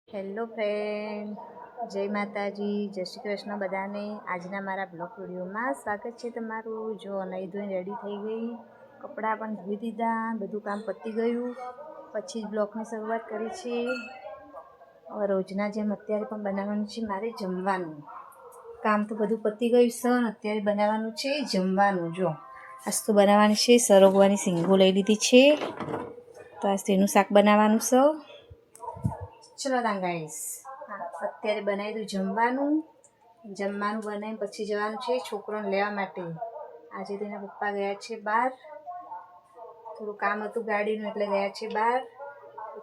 Hello friend, જય માતાજી, જય શ્રી કૃષ્ણ બધાને. આજના મારા બ્લોગ વિડીયોમાં સ્વાગત છે તમારું. જો નહીં ધોઈને રેડી થઈ ગઈ, કપડાં પણ ધોઈ દીધા, બધું કામ પતી ગયું. પછી જ બ્લોગની શરૂઆત કરી છે. હવે રોજના જેમ અત્યારે પણ બનાવવાનું છે મારે જમવાનું. કામ તો બધું પતી ગયું છે, અત્યારે બનાવવાનું છે જમવાનું. જો આજ તો બનાવવાની છે સરગવાની શીંગો લઈ લીધી છે, તો આજ તેનું શાક બનાવવાનું છે. ચલો તાં ગાઈસ, અત્યારે બનાવી દઉં જમવાનું. જમવાનું બનાવીને પછી જવાનું છે છોકરાને લેવા માટે. આજે તેના પપ્પા ગયા છે બહાર, થોડું કામ હતું ગાડીનું એટલે ગયા છે બહાર.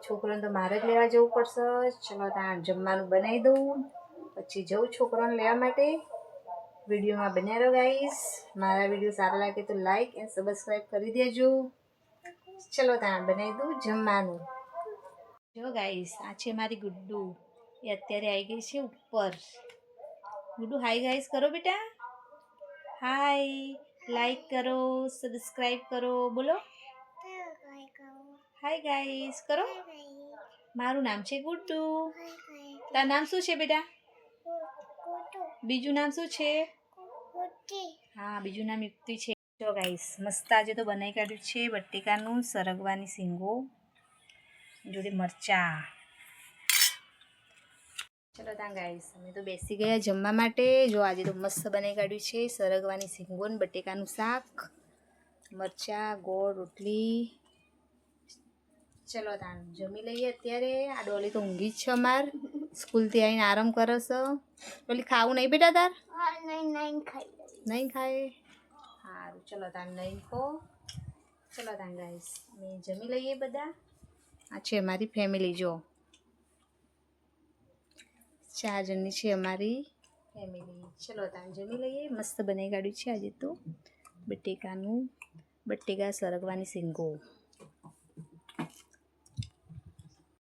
છોકરાને તો મારે જ લેવા જવું પડશે. ચલો ત્યાં જમવાનું બનાવી દઉં, પછી જઉં છોકરાને લેવા માટે. વિડીયોમાં બન્યા રહો ગાઈસ. મારા વિડીયો સારા લાગે તો લાઈક એન્ડ સબસ્ક્રાઈબ કરી દેજો. ચલો ત્યાં બનાવી દઉં જમવાનું. જો ગાઈસ, આ છે મારી ગુડ્ડુ. એ અત્યારે આવી ગઈ છે ઉપર. ગુડ્ડુ હાય ગાઈસ કરો બેટા. હાય, લાઈક કરો, સબસ્ક્રાઈબ કરો, બોલો હાય ગાઈસ કરો. મારું નામ છે ગુડ્ડુ. તારું નામ શું છે બેટા? બીજું નામ શું છે? હા, બીજું નામ યુક્તિ છે. જો ગાઈસ, મસ્ત આજે તો બનાવી કાઢ્યું છે બટેકાનું સરગવાની શીંગો જોડે મરચા. ચલો ત્યાં ગાઈસ, અમે તો બેસી ગયા જમવા માટે. જો આજે તો મસ્ત બનાવી કાઢ્યું છે સરગવાની શીંગો ને બટેકાનું શાક, મરચા, ગોળ, રોટલી. ચલો ત્યાં જમી લઈએ અત્યારે. આ ડોલી તો ઊંઘી જ છે અમાર, સ્કૂલથી આવીને આરામ કરો છો. ડોલી ખાવું નહીં બેટા તાર? નહીં ખાય? સારું, ચલો ત્યાં નહીં ખો. ચલો ત્યાં ગાઈસ, અમે જમી લઈએ બધા. આ છે અમારી ફેમિલી. જો 4 જણની છે અમારી ફેમિલી. ચલો ત્યાં જમી લઈએ. મસ્ત બનાવી કાઢ્યું છે આજે તો બટેકા સરગવાની શીંગો.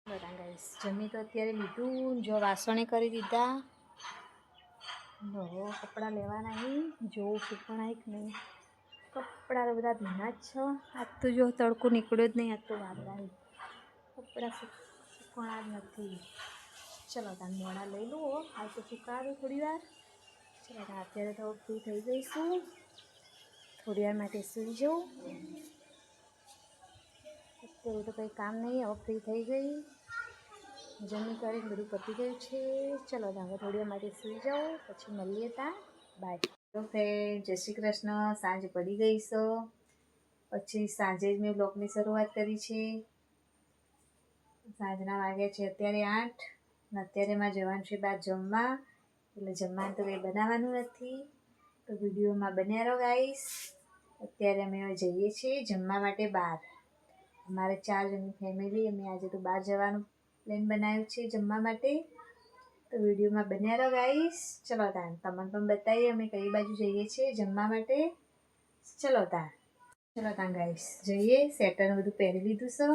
બધા ગાઈસ જમી તો અત્યારે લીધું. જો વાસણે કરી દીધા. હવે કપડાં લેવાના નહીં, જોઉં સુકણા કે નહીં. કપડાં તો બધા ભીના જ છે. આજ તો જો તડકો નીકળ્યો જ નહીં, આજ તો વાદળાની કપડાં સુકણા જ નથી. ચલો તાર મોડા લઈ લો, હાલ તો સુકાવ્યું થોડી વાર. ચલો અત્યારે તો ફ્રી થઈ જઈશું, થોડી વાર માટે સૂઈ જાઉં. અત્યારે તો કંઈ કામ નહીં, હવે ફ્રી થઈ ગઈ. જમી કરીને બધું પતી ગયું છે. ચલો હવે થોડી વાર માટે સૂઈ જાઉં, પછી મળીએ ત્યાં. બાય. તો ફ્રેન્ડ, જય શ્રી કૃષ્ણ. સાંજ પડી ગઈ છે, પછી સાંજે જ મેં બ્લોગની શરૂઆત કરી છે. સાંજના વાગ્યા છે અત્યારે 8 ને અત્યારે મારે જવાનું છે બહાર જમવા. એટલે જમવાનું તો કંઈ બનાવવાનું નથી, તો વિડીયોમાં બન્યા રહો ગાઈસ. અત્યારે અમે જઈએ છીએ જમવા માટે બહાર. અમારે 4 જણની ફેમિલી, અમે આજે તો બહાર જવાનું પ્લાન બનાવ્યું છે જમવા માટે. તો વિડીયોમાં બન્યા રહો ગાઈસ. ચલો તાન તમને પણ બતાવીએ અમે કઈ બાજુ જઈએ છીએ જમવા માટે. ચલો તાન ગાઈસ જઈએ. સ્વેટર બધું પહેરી લીધું છે,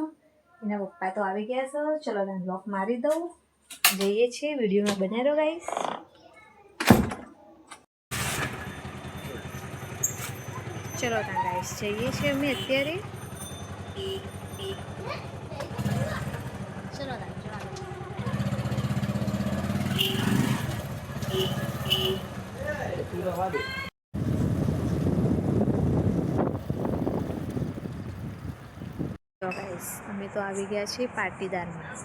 એના પપ્પા તો આવી ગયા છે. ચલો તાન બ્લોક મારી દઉં, જઈએ છીએ. વિડીયોમાં બન્યા રહો ગાઈસ. ચલો તાન ગાઈસ જઈએ છીએ અમે અત્યારે. ચલો તાન અમે તો આવી ગયા છીએ પાટીદારમાં.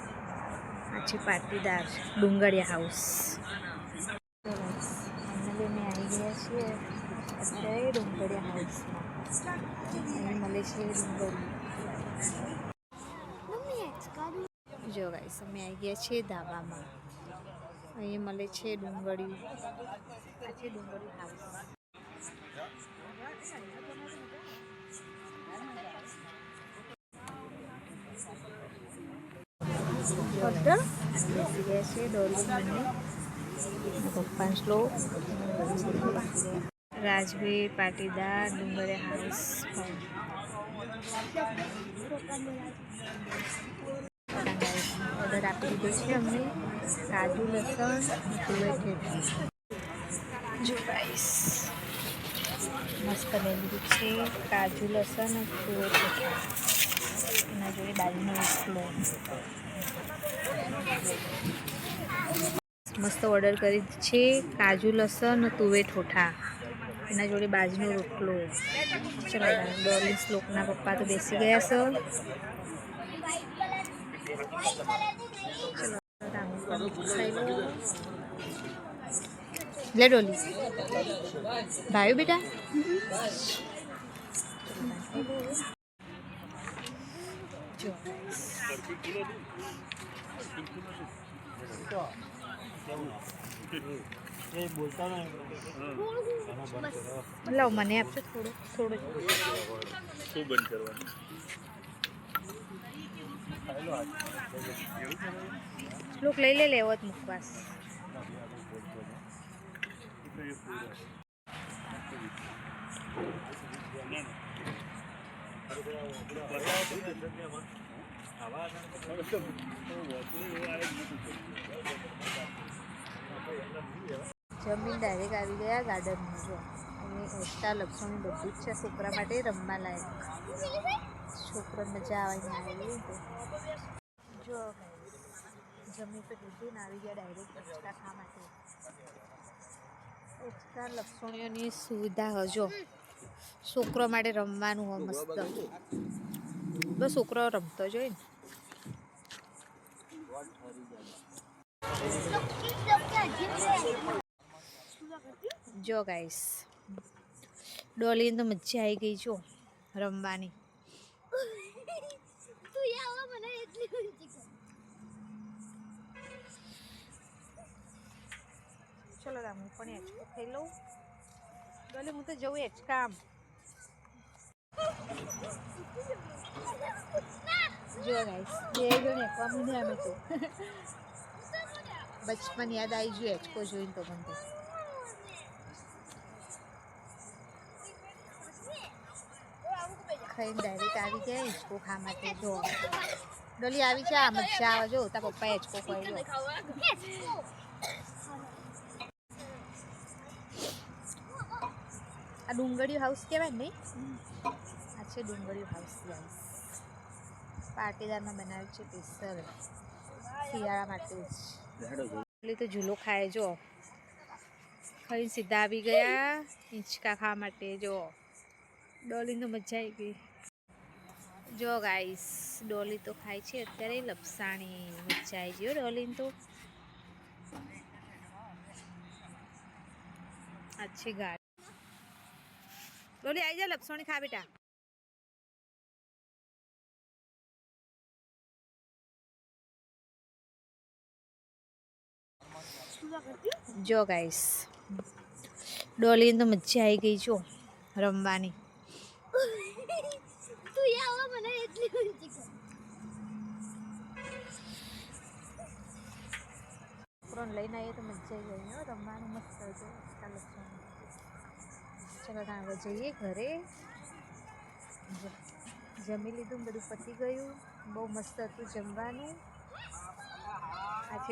આ છે પાટીદાર ડુંગળિયા હાઉસ. ફાઇનલી અમે આવી ગયા છીએ અત્યારે ડુંગળિયા હાઉસમાં. અહીં મળે છે ડુંગળી. જો ગાઈસ, અમે આવી ગયા છીએ ધાબામાં. અહીં મળે છે ડુંગળી. આ છે ડુંગળી હાઉસ. બેસી ગયા છે ડોલી પપ્પા શ્લોક. રાજવીર પાટીદાર ડુંગળિયા હાઉસ. ઓર્ડર આપી દીધો છે અમને. કાજુ, લસણ, તુવેર ઠેઠું. જો ગાઈસ, મસ્ત લઈ લીધું છે કાજુ, લસણ અને તુવેર ઠેઠું. એના જોડે બાજુનો રોટલો. મસ્ત ઓર્ડર કરી છે કાજુ લસણ તુવે ઠોઠા, એના જોડે બાજરીનો રોટલો. ચલો ડોલી શ્લોકના પપ્પા તો બેસી ગયા છે. લે ડોલી ભાઈ બેટા લાવ મને આપજો થોડું થોડું શું બંધ કરવાનું. શ્લોક લઈ લે લેવત મુકવાસ. જમીન ડાયરેક્ટ આવી ગયા ગાર્ડનમાં. જો અને એક્સ્ટ્રા લપસણું બધું જ છે છોકરા માટે રમવા લાયક. છોકરા મજા આવે આવી તો જો જમીન તો લીધી ને આવી ગયા ડાયરેક્ટ એક્સ્ટ્રા ખા માટે. એક્સ્ટ્રા લપસણીઓની સુવિધા હજો છોકરો માટે રમવાનું હોય મસ્ત. બસ છોકરો રમતો જ હોય ને. જો ગાઈસ ડોલીને તો મજા આવી ગઈ જો રમવાની. ચલો રામ હું પણ હેચકો ખાઈ લઉં. ડોલી હું તો જવું હેચકામ. જો ગાઈસ બે જણ હેચવા મને અમે તો બચપન યાદ આવી ગયું હેચકો જોઈને તો મને. ખાઈને ડાયરેક્ટ આવી ગયા હિંચકો ખા માટે. જો ડોલી આવી છે મજા આવે જો તારા પપ્પા હિંચકો ખાઈ લો. આ ડુંગળીયું હાઉસ કહેવાય ને. આ છે ડુંગળીયું હાઉસ. પાટીદારમાં બનાવ્યું છે સ્પેશિયલ શિયાળા માટે જ. એટલે તો ઝૂલો ખાય જો ખાઈ સીધા આવી ગયા હિંચકા ખાવા માટે. જો ડોલી તો મજા આવી ગઈ. જો ગાઈસ ડોલી તો ખાય છે અત્યારે લપસાણી. મજા આવી ગઈ ડોલીને તો. अच्छी गाड़ी डोली आई जा लपसोनी खा बेटा. જો ગાઈસ ડોલીને તો મજા આવી ગઈ જો રમવાની. છોકરોને લઈને આવીએ તો મજા આવી ગઈ રમવાનું મસ્ત છે. ચલો હવે જઈએ ઘરે. જમી લીધું બધું પતી ગયું. બહુ મસ્ત હતું જમવાનું. આ છે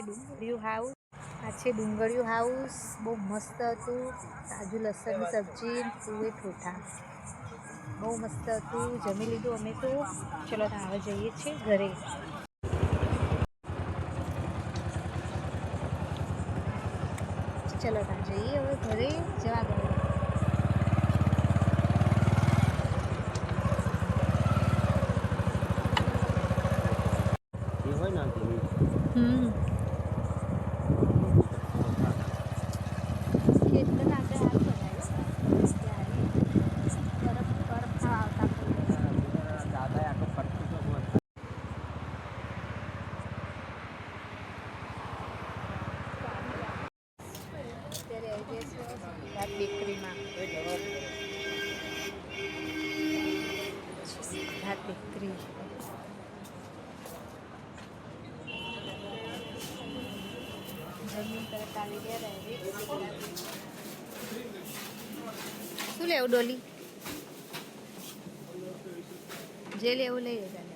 ડુંગળીયું હાઉસ. બહુ મસ્ત હતું. કાજુ લસણની સબ્જી તુવે ઠોઠા બહુ મસ્ત હતું. જમી લીધું અમે તો. ચલો હવે જઈએ છીએ ઘરે. ચલો જઈએ હવે ઘરે. જવા દો. બેકરીમાં બેકરી જમીન તરફ આવી ગયા. શું લેવું ડોલી? જે લેવું લઈ લેતા.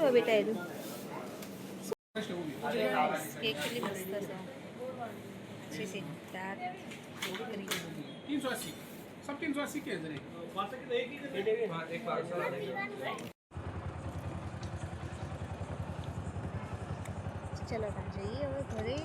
કેવો બેટા એનું કેક કેટલી મસ્ત છે अच्छी सी दार 380 सब 380 के इधर चलो हम जाइए હવે ઘરે